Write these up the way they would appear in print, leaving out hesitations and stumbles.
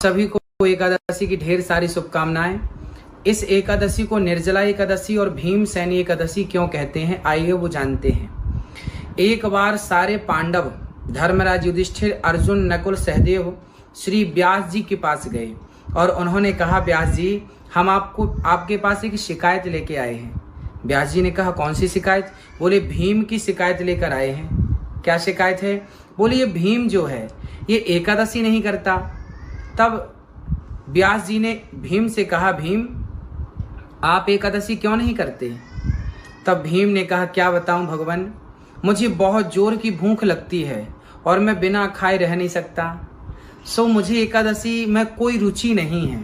सभी को एकादशी की ढेर सारी शुभकामनाएं। इस एकादशी को निर्जला एकादशी और भीमसेनी एकादशी क्यों कहते हैं, आइए वो जानते हैं। एक बार सारे पांडव धर्मराज युधिष्ठिर, अर्जुन, नकुल, सहदेव श्री व्यास जी के पास गए और उन्होंने कहा, व्यास जी हम आपके पास एक शिकायत लेके आए हैं। व्यास जी ने कहा, कौन सी शिकायत? बोले, भीम की शिकायत लेकर आए हैं। क्या शिकायत है? बोले, ये भीम जो है ये एकादशी नहीं करता। तब व्यास जी ने भीम से कहा, भीम आप एकादशी क्यों नहीं करते? तब भीम ने कहा, क्या बताऊं भगवान, मुझे बहुत जोर की भूख लगती है और मैं बिना खाए रह नहीं सकता, सो मुझे एकादशी में कोई रुचि नहीं है।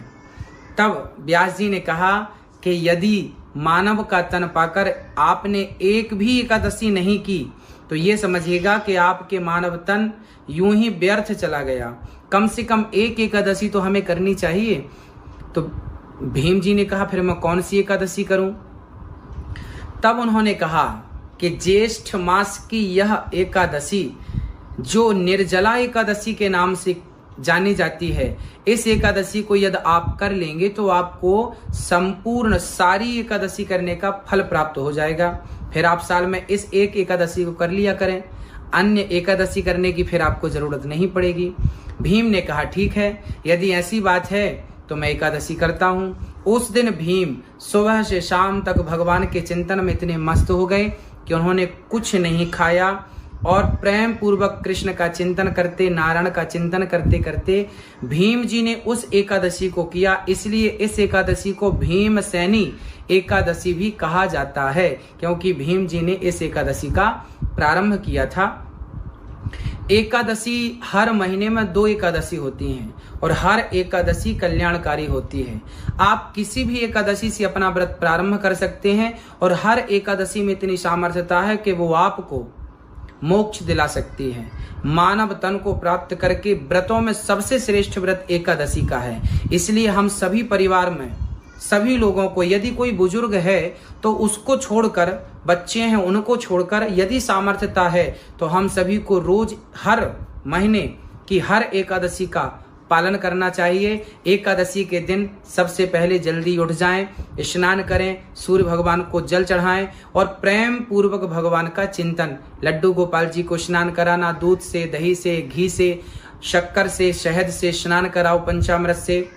तब व्यास जी ने कहा कि यदि मानव का तन पाकर आपने एक भी एकादशी नहीं की तो ये समझिएगा कि आपके मानव तन यूं ही व्यर्थ चला गया। कम से कम एक एकादशी तो हमें करनी चाहिए। तो भीम जी ने कहा, फिर मैं कौन सी एकादशी करूं? तब उन्होंने कहा कि ज्येष्ठ मास की यह एकादशी जो निर्जला एकादशी के नाम से जानी जाती है, इस एकादशी को यदि आप कर लेंगे तो आपको संपूर्ण सारी एकादशी करने का फल प्राप्त हो जाएगा। फिर आप साल में इस एक एकादशी को कर लिया करें, अन्य एकादशी करने की फिर आपको जरूरत नहीं पड़ेगी। भीम ने कहा, ठीक है, यदि ऐसी बात है तो मैं एकादशी करता हूं। उस दिन भीम सुबह से शाम तक भगवान के चिंतन में इतने मस्त हो गए कि उन्होंने कुछ नहीं खाया और प्रेम पूर्वक कृष्ण का चिंतन करते, नारायण का चिंतन करते करते भीम जी ने उस एकादशी को किया। इसलिए इस एकादशी को भीमसेनी एकादशी भी कहा जाता है, क्योंकि भीम जी ने इस एकादशी का प्रारंभ किया था। एकादशी हर महीने में 2 एकादशी होती हैं और हर एकादशी कल्याणकारी होती है। आप किसी भी एकादशी से अपना व्रत प्रारंभ कर सकते हैं और हर एकादशी में इतनी सामर्थ्यता है कि वो आपको मोक्ष दिला सकती है। मानव तन को प्राप्त करके व्रतों में सबसे श्रेष्ठ व्रत एकादशी का है। इसलिए हम सभी परिवार में सभी लोगों को, यदि कोई बुजुर्ग है तो उसको छोड़कर, बच्चे हैं उनको छोड़कर, यदि सामर्थ्यता है तो हम सभी को रोज हर महीने की हर एकादशी का पालन करना चाहिए। एकादशी के दिन सबसे पहले जल्दी उठ जाएं, स्नान करें, सूर्य भगवान को जल चढ़ाएं और प्रेम पूर्वक भगवान का चिंतन, लड्डू गोपाल जी को स्नान कराना, दूध से, दही से, घी से, शक्कर से, शहद से स्नान कराओ, पंचामृत से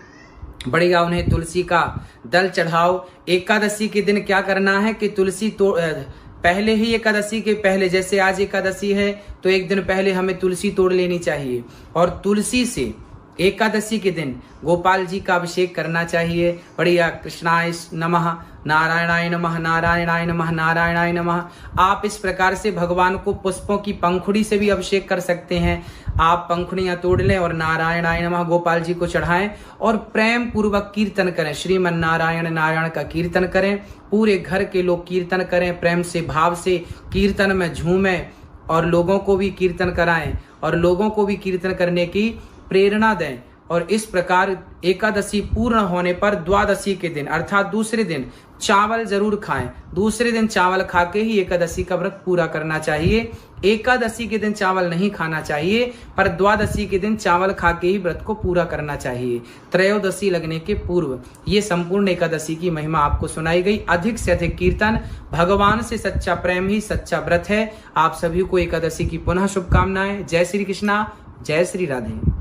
बढ़िया उन्हें तुलसी का दल चढ़ाओ। एकादशी के दिन क्या करना है कि तुलसी पहले ही एकादशी के पहले, जैसे आज एकादशी है तो एक दिन पहले हमें तुलसी तोड़ लेनी चाहिए और तुलसी से एकादशी के दिन गोपाल जी का अभिषेक करना चाहिए। बढ़िया, कृष्णाय नमः, नारायणाय नमः, नारायणाय नमः, नारायणाय नमः। आप इस प्रकार से भगवान को पुष्पों की पंखुड़ी से भी अभिषेक कर सकते हैं। आप पंखुड़ियां तोड़ लें और नारायणाय नमः गोपाल जी को चढ़ाएं और प्रेम पूर्वक कीर्तन करें, श्रीमन नारायण नारायण का कीर्तन करें। पूरे घर के लोग कीर्तन करें, प्रेम से, भाव से कीर्तन में झूमें और लोगों को भी कीर्तन कराएं और लोगों को भी कीर्तन करने की प्रेरणा दें। और इस प्रकार एकादशी पूर्ण होने पर द्वादशी के दिन अर्थात दूसरे दिन चावल जरूर खाएं। दूसरे दिन चावल खा के ही एकादशी का व्रत पूरा करना चाहिए। एकादशी के दिन चावल नहीं खाना चाहिए, पर द्वादशी के दिन चावल खा के ही व्रत को पूरा करना चाहिए, त्रयोदशी लगने के पूर्व। ये संपूर्ण एकादशी की महिमा आपको सुनाई गई। अधिक से अधिक कीर्तन, भगवान से सच्चा प्रेम ही सच्चा व्रत है। आप सभी को एकादशी की पुनः शुभकामनाएं। जय श्री कृष्णा, जय श्री राधे।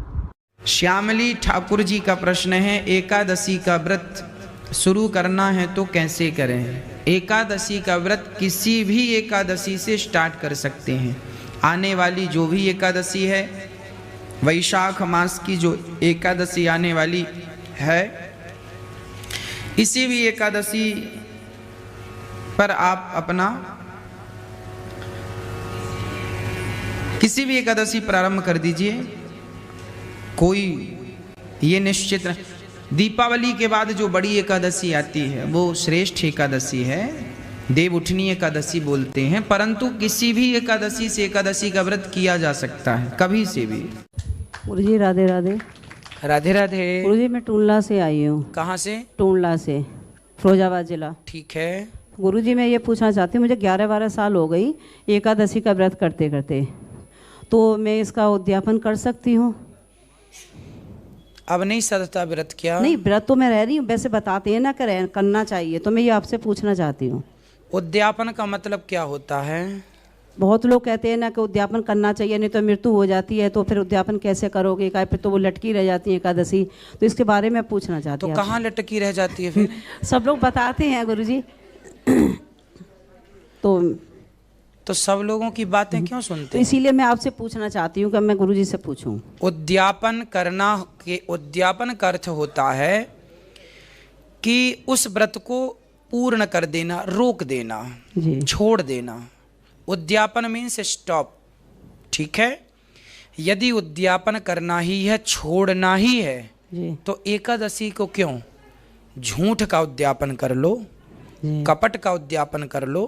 श्यामली ठाकुर जी का प्रश्न है, एकादशी का व्रत शुरू करना है तो कैसे करें? एकादशी का व्रत किसी भी एकादशी से स्टार्ट कर सकते हैं। आने वाली जो भी एकादशी है, वैशाख मास की जो एकादशी आने वाली है, इसी भी एकादशी पर आप अपना किसी भी एकादशी प्रारंभ कर दीजिए। कोई ये निश्चित नहीं। दीपावली के बाद जो बड़ी एकादशी आती है वो श्रेष्ठ एकादशी है, देव उठनी एकादशी बोलते हैं, परंतु किसी भी एकादशी से एकादशी का व्रत किया जा सकता है, कभी से भी। गुरुजी राधे राधे। राधे राधे। गुरुजी मैं टूंडला से आई हूँ। कहाँ से? टूंडला से, फिरोजाबाद जिला। ठीक है गुरुजी, मैं ये पूछना चाहती हूँ, मुझे 11-12 साल हो गई एकादशी का व्रत करते करते, तो मैं इसका उद्यापन कर सकती हूँ? अब नहीं सदता व्रत क्या? नहीं, व्रत तो मैं रह रही हूँ, वैसे बताते हैं ना करना चाहिए, तो मैं ये आपसे पूछना चाहती हूँ। उद्यापन का मतलब क्या होता है? बहुत लोग कहते हैं ना कि उद्यापन करना चाहिए, नहीं तो मृत्यु हो जाती है, तो फिर उद्यापन कैसे करोगे, क्या फिर तो वो लटकी रह जाती है एकादशी, तो इसके बारे में पूछना चाहती तो हूँ। कहाँ लटकी रह जाती है फिर? सब लोग बताते हैं गुरुजी। तो सब लोगों की बातें क्यों तो सुनते हैं? इसीलिए मैं आपसे पूछना चाहती हूँ कि मैं गुरुजी से पूछूं। उद्यापन का अर्थ होता है कि उस व्रत को पूर्ण कर देना, रोक देना जी। छोड़ देना। उद्यापन मीन्स स्टॉप। ठीक है, यदि उद्यापन करना ही है, छोड़ना ही है, जी। तो एकादशी को क्यों? झूठ का उद्यापन कर लो, जी। कपट का उद्यापन कर लो,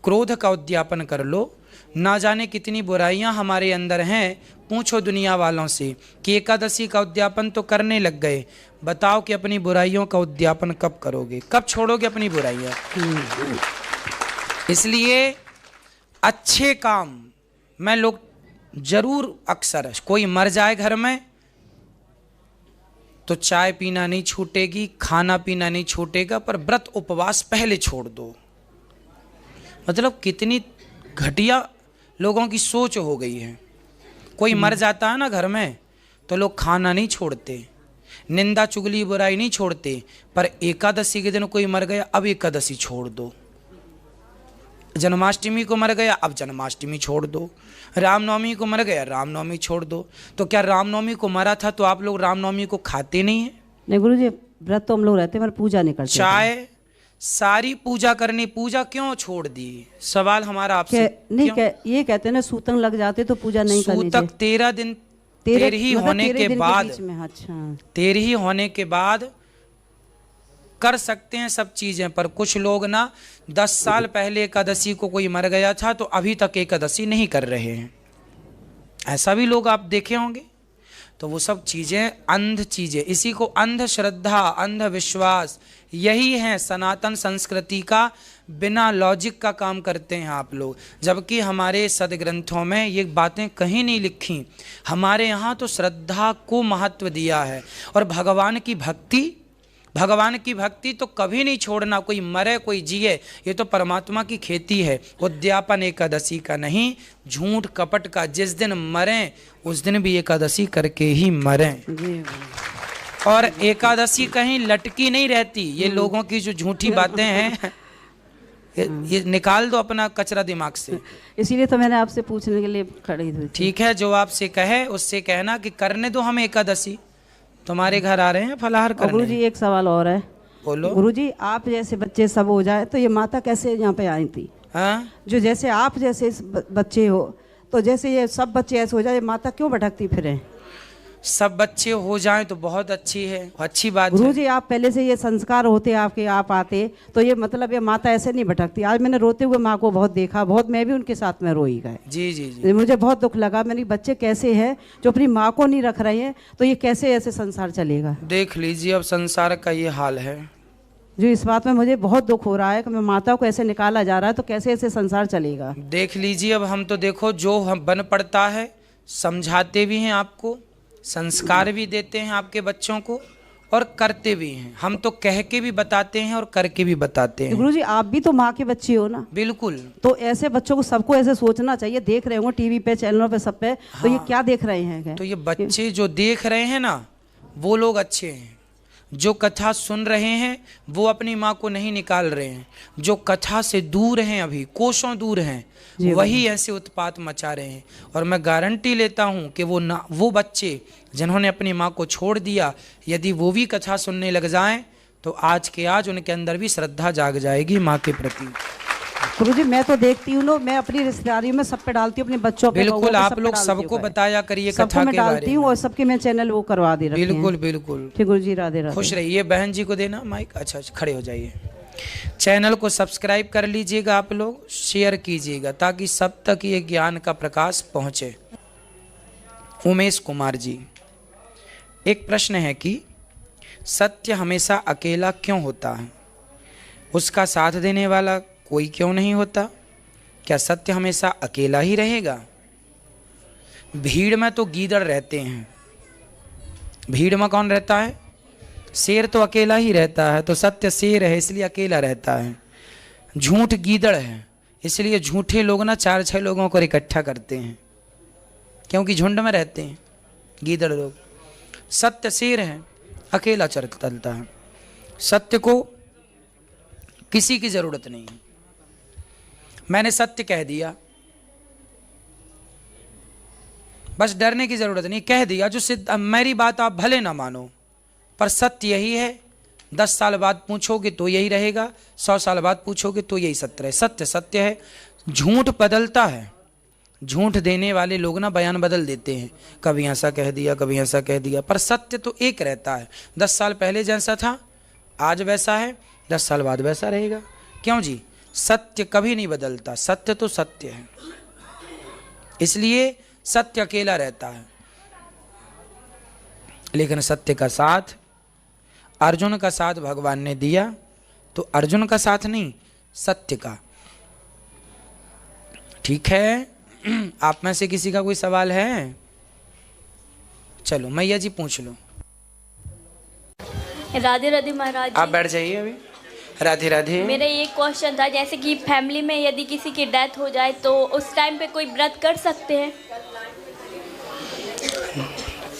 क्रोध का उद्यापन कर लो। ना जाने कितनी बुराइयां हमारे अंदर हैं। पूछो दुनिया वालों से कि एकादशी का उद्यापन तो करने लग गए, बताओ कि अपनी बुराइयों का उद्यापन कब करोगे, कब छोड़ोगे अपनी बुराइयां? इसलिए अच्छे काम में लोग जरूर, अक्सर कोई मर जाए घर में तो चाय पीना नहीं छूटेगी, खाना पीना नहीं छूटेगा, पर व्रत उपवास पहले छोड़ दो। मतलब कितनी घटिया लोगों की सोच हो गई है। कोई मर जाता है ना घर में तो लोग खाना नहीं छोड़ते, निंदा चुगली बुराई नहीं छोड़ते, पर एकादशी के दिन कोई मर गया, अब एकादशी छोड़ दो। जन्माष्टमी को मर गया, अब जन्माष्टमी छोड़ दो। रामनवमी को मर गया, रामनवमी छोड़ दो। तो क्या रामनवमी को मरा था तो आप लोग रामनवमी को खाते नहीं है? नहीं गुरुजी, व्रत तो हम लोग रहते हैं, पर पूजा नहीं करते। चाय सारी पूजा करनी, पूजा क्यों छोड़ दी? सवाल हमारा आपसे। ये कहते हैं ना सूतक लग जाते तो पूजा नहीं करनी चाहिए। सूतक 13 दिन तेरही होने के बाद, अच्छा, तेरही होने के बाद कर सकते हैं सब चीजें। पर कुछ लोग ना 10 साल पहले एकादशी को कोई मर गया था तो अभी तक एकादशी नहीं कर रहे हैं, ऐसा भी लोग आप देखे होंगे। तो वो सब चीजें अंध चीजें, इसी को अंधश्रद्धा, अंधविश्वास, यही है सनातन संस्कृति का बिना लॉजिक का काम करते हैं आप लोग। जबकि हमारे सदग्रंथों में ये बातें कहीं नहीं लिखी। हमारे यहाँ तो श्रद्धा को महत्व दिया है, और भगवान की भक्ति तो कभी नहीं छोड़ना। कोई मरे कोई जिए, ये तो परमात्मा की खेती है। उद्यापन एकादशी का नहीं, झूठ कपट का। जिस दिन मरें उस दिन भी एकादशी करके ही मरें। और एकादशी कहीं लटकी नहीं रहती। ये लोगों की जो झूठी बातें हैं, ये निकाल दो अपना कचरा दिमाग से। इसीलिए तो मैंने आपसे पूछने के लिए खड़ी हुई। ठीक है, जो आपसे कहे उससे कहना कि करने दो हमें एकादशी, तुम्हारे घर आ रहे हैं फलाहार करने। गुरुजी एक सवाल और है। बोलो। गुरुजी, आप जैसे बच्चे सब हो जाए तो ये माता कैसे यहाँ पे आई थी? हाँ? जो जैसे आप जैसे बच्चे हो, तो जैसे ये सब बच्चे ऐसे हो जाए, माता क्यों भटकती फिरे? सब बच्चे हो जाएं तो बहुत अच्छी है, अच्छी बात है। गुरुजी, आप पहले से ये संस्कार होते आपके, आप आते तो ये मतलब ये माता ऐसे नहीं भटकती। आज मैंने रोते हुए माँ को बहुत देखा, बहुत मैं भी उनके साथ में रोई गए। जी जी जी। मुझे बहुत दुख लगा। मैंने बच्चे कैसे हैं जो अपनी माँ को नहीं रख रहे हैं, तो ये कैसे ऐसे संसार चलेगा? देख लीजिए अब संसार का ये हाल है। जो इस बात में मुझे बहुत दुख हो रहा है कि मैं माता को ऐसे निकाला जा रहा है, तो कैसे ऐसे संसार चलेगा? देख लीजिए अब हम तो देखो जो हम बन पड़ता है, समझाते भी हैं आपको, संस्कार भी देते हैं आपके बच्चों को, और करते भी हैं। हम तो कह के भी बताते हैं और करके भी बताते हैं। गुरुजी, आप भी तो माँ के बच्चे हो ना? बिल्कुल। तो ऐसे बच्चों को सबको ऐसे सोचना चाहिए। देख रहे होंगे टीवी पे, चैनलों पे, सब पे। हाँ। तो ये क्या देख रहे हैं? तो ये बच्चे जो देख रहे हैं ना, वो लोग अच्छे हैं। जो कथा सुन रहे हैं वो अपनी माँ को नहीं निकाल रहे हैं। जो कथा से दूर हैं, अभी कोसों दूर हैं, वही ऐसे उत्पात मचा रहे हैं। और मैं गारंटी लेता हूँ कि वो बच्चे जिन्होंने अपनी माँ को छोड़ दिया, यदि वो भी कथा सुनने लग जाएं तो आज के आज उनके अंदर भी श्रद्धा जाग जाएगी माँ के प्रति। गुरुजी, मैं तो देखती हूँ ना, मैं अपनी रिश्तेदारियों में सब पे डालती हूँ, अपने बच्चों पे। बिल्कुल, आप लोग सबको बताया करिए कथा के बारे में। डालती हूँ और सबके मैं चैनल वो करवा दे रखी हैं। बिल्कुल बिल्कुल। ठीक गुरुजी, राधे राधे। खुश रहिए। बहन जी को देना माइक। अच्छा, खड़े हो जाइए। चैनल को सब्सक्राइब कर लीजिएगा आप लोग, शेयर कीजिएगा ताकि सब तक ये ज्ञान का प्रकाश पहुंचे। उमेश कुमार जी, एक प्रश्न है कि सत्य हमेशा अकेला क्यों होता है? उसका साथ देने वाला कोई क्यों नहीं होता? क्या सत्य हमेशा अकेला ही रहेगा? भीड़ में तो गीदड़ रहते हैं, भीड़ में कौन रहता है? शेर तो अकेला ही रहता है, तो सत्य शेर है इसलिए अकेला रहता है। झूठ गीदड़ है, इसलिए झूठे लोग ना 4-6 लोगों को इकट्ठा करते हैं, क्योंकि झुंड में रहते हैं गीदड़ लोग। सत्य शेर है, अकेला चलता है। सत्य को किसी की जरूरत नहीं है। मैंने सत्य कह दिया, बस डरने की जरूरत नहीं, कह दिया जो सिद्ध। मेरी बात आप भले ना मानो, पर सत्य यही है। 10 साल बाद पूछोगे तो यही रहेगा, 100 साल बाद पूछोगे तो यही सत्य है। सत्य सत्य है। झूठ बदलता है। झूठ देने वाले लोग ना बयान बदल देते हैं, कभी ऐसा कह दिया, कभी ऐसा कह दिया, पर सत्य तो एक रहता है। 10 साल पहले जैसा था आज वैसा है, 10 साल बाद वैसा रहेगा। क्यों जी? सत्य कभी नहीं बदलता, सत्य तो सत्य है, इसलिए सत्य अकेला रहता है। लेकिन सत्य का साथ, अर्जुन का साथ भगवान ने दिया, तो अर्जुन का साथ नहीं, सत्य का। ठीक है, आप में से किसी का कोई सवाल है? चलो मैया जी पूछ लो। राधे राधे महाराज जी। आप बैठ जाइए अभी। राधे राधे। मेरा ये क्वेश्चन था, जैसे कि फैमिली में यदि किसी की डेथ हो जाए तो उस टाइम पे कोई व्रत कर सकते हैं?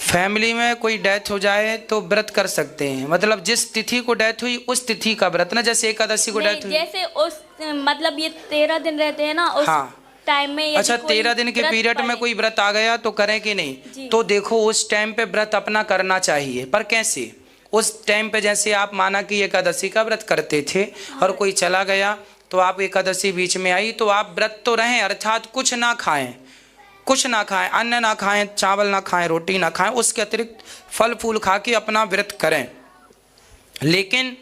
फैमिली में कोई डेथ हो जाए तो व्रत कर सकते हैं, मतलब जिस तिथि को डेथ हुई उस तिथि का व्रत ना, जैसे एकादशी को डेथ हुई, जैसे उस मतलब ये 13 दिन रहते हैं ना उस टाइम में। अच्छा, 13 दिन के पीरियड में कोई व्रत आ गया तो करें कि नहीं? तो देखो उस टाइम पे व्रत अपना करना चाहिए, पर कैसे? उस टाइम पे जैसे आप माना कि एकादशी का व्रत करते थे और कोई चला गया, तो आप एकादशी बीच में आई तो आप व्रत तो रहें, अर्थात कुछ ना खाएं, कुछ ना खाएं, अन्न ना खाएं, चावल ना खाएं, रोटी ना खाएं, उसके अतिरिक्त फल फूल खा के अपना व्रत करें। लेकिन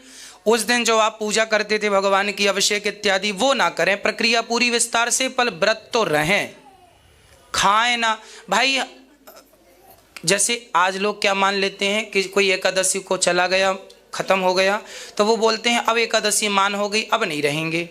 उस दिन जो आप पूजा करते थे भगवान की, अभिषेक इत्यादि, वो ना करें। प्रक्रिया पूरी विस्तार से, पर व्रत तो रहें, खाएं ना भाई। जैसे आज लोग क्या मान लेते हैं कि कोई एकादशी को चला गया, खत्म हो गया, तो वो बोलते हैं अब एकादशी मान हो गई, अब नहीं रहेंगे।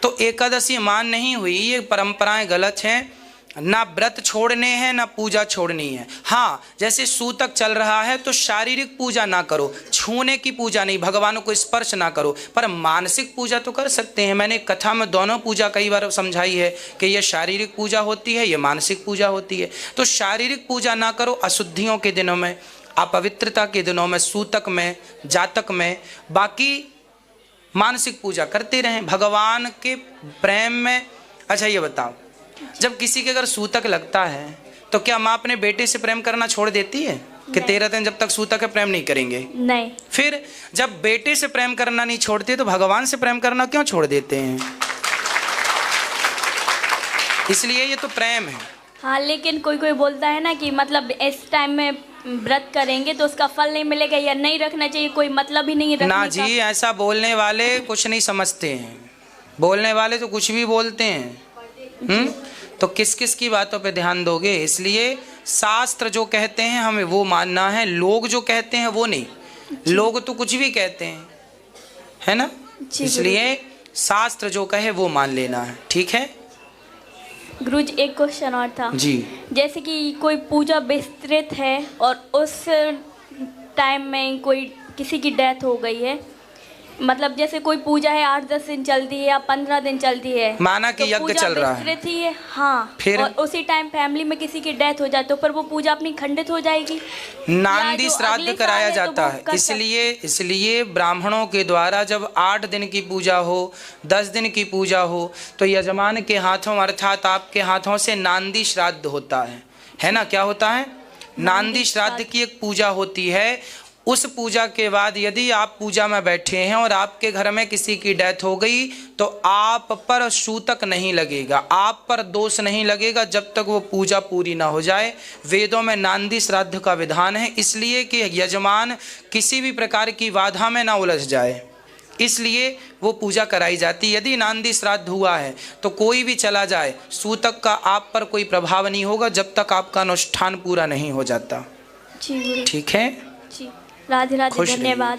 तो एकादशी मान नहीं हुई, ये परंपराएं गलत हैं। ना व्रत छोड़ने हैं ना पूजा छोड़नी है। हाँ, जैसे सूतक चल रहा है तो शारीरिक पूजा ना करो, छूने की पूजा नहीं, भगवान को स्पर्श ना करो, पर मानसिक पूजा तो कर सकते हैं। मैंने कथा में दोनों पूजा कई बार समझाई है कि ये शारीरिक पूजा होती है, ये मानसिक पूजा होती है। तो शारीरिक पूजा ना करो अशुद्धियों के दिनों में, अपवित्रता के दिनों में, सूतक में, जातक में। बाकी मानसिक पूजा करते रहें भगवान के प्रेम में। अच्छा ये बताओ, जब किसी के अगर सूतक लगता है तो क्या माँ अपने बेटे से प्रेम करना छोड़ देती है कि 13 दिन जब तक सूतक है प्रेम नहीं करेंगे? नहीं। फिर जब बेटे से प्रेम करना नहीं छोड़ते तो भगवान से प्रेम करना क्यों छोड़ देते हैं? इसलिए ये तो प्रेम है। हाँ, लेकिन कोई कोई बोलता है ना कि मतलब इस टाइम में व्रत करेंगे तो उसका फल नहीं मिलेगा या नहीं रखना चाहिए, कोई मतलब ही नहीं रखने ना जी, ऐसा बोलने वाले कुछ नहीं समझते हैं। बोलने वाले तो कुछ भी बोलते हैं। तो किस किस की बातों पे ध्यान दोगे? इसलिए शास्त्र जो कहते हैं हमें वो मानना है, लोग जो कहते हैं वो नहीं। लोग तो कुछ भी कहते हैं, है ना? इसलिए शास्त्र जो कहे वो मान लेना है। ठीक है गुरुजी, एक क्वेश्चन और था जी। जैसे कि कोई पूजा विस्तृत है और उस टाइम में कोई किसी की डेथ हो गई है, मतलब जैसे कोई पूजा है 8-10 दिन चलती है या 15 दिन चलती है, माना कि यज्ञ चल रहा है, हाँ, फिर और उसी टाइम फैमिली में किसी की डेथ हो जाए तो फिर वो पूजा अपनी खंडित हो जाएगी। नांदी श्राद्ध कराया जाता है। इसलिए ब्राह्मणों के द्वारा जब 8 दिन की पूजा हो, 10 दिन की पूजा हो, तो यजमान के हाथों अर्थात आपके हाथों से नांदी श्राद्ध होता है ना? क्या होता है? नांदी श्राद्ध की एक पूजा होती है। उस पूजा के बाद यदि आप पूजा में बैठे हैं और आपके घर में किसी की डेथ हो गई तो आप पर सूतक नहीं लगेगा, आप पर दोष नहीं लगेगा जब तक वो पूजा पूरी ना हो जाए। वेदों में नांदी श्राद्ध का विधान है, इसलिए कि यजमान किसी भी प्रकार की बाधा में ना उलझ जाए, इसलिए वो पूजा कराई जाती। यदि नांदी श्राद्ध हुआ है तो कोई भी चला जाए, सूतक का आप पर कोई प्रभाव नहीं होगा जब तक आपका अनुष्ठान पूरा नहीं हो जाता। ठीक है? राधे राधे, धन्यवाद।